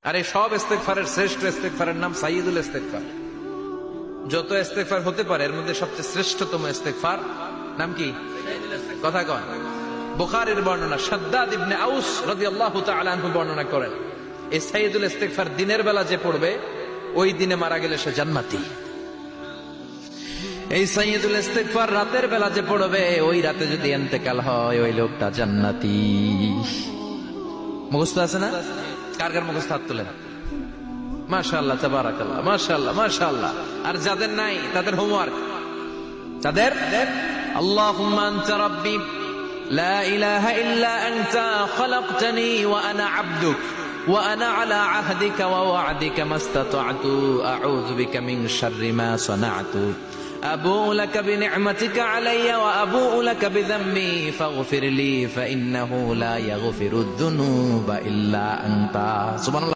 আর এই সব ইস্তেগফারের শ্রেষ্ঠ ইস্তেগফারের নাম সাইয়্যিদুল ইস্তেগফার। যত ইস্তেগফার হতে পারে এর মধ্যে সবচেয়ে শ্রেষ্ঠতম ইস্তেগফার নাম কি? কথা কন। বুখারীর বর্ণনা, শাদ্দাদ ইবনে আউস রাদিয়াল্লাহু তাআলা আনহু বর্ণনা করেন, এই সাইয়্যিদুল ইস্তেগফার দিনের বেলা যে পড়বে ওই দিনে মারা গেলে সে জান্নাতি। এই সাইয়্যিদুল ইস্তেগফার রাতের বেলা যে পড়বে ওই রাতে যদি ইন্তেকাল হয় ওই লোকটা জান্নাতি। মুখস্থ আছে না? কার কার মুখস্থ হাত তোলেন। মাশাআল্লাহ, তাবারাকাল্লাহ, মাশাআল্লাহ, মাশাআল্লাহ। আর যাদের নাই তাদের হোমওয়ার্ক, তাদের আল্লাহুম্মা আনতা রাব্বি লা ইলাহা ইল্লা আনতা খালাকতানি ওয়া আনা আবদুক ওয়া আনা আলা আহদিকা ওয়া ওয়া'দিকা মাস্তাতা'তু আউযু বিকা মিন শাররি মা সানা'তু আবু'ু লাকা বিনি'মাতিকা আলাইয়া ওয়া আবু'ু লাকা বিযামবি ফাগফির লি ফা ইন্নাহু লা ইয়াগফিরুদ যুনুবা ইল্লা আনতা। সুবহানাল্লাহ।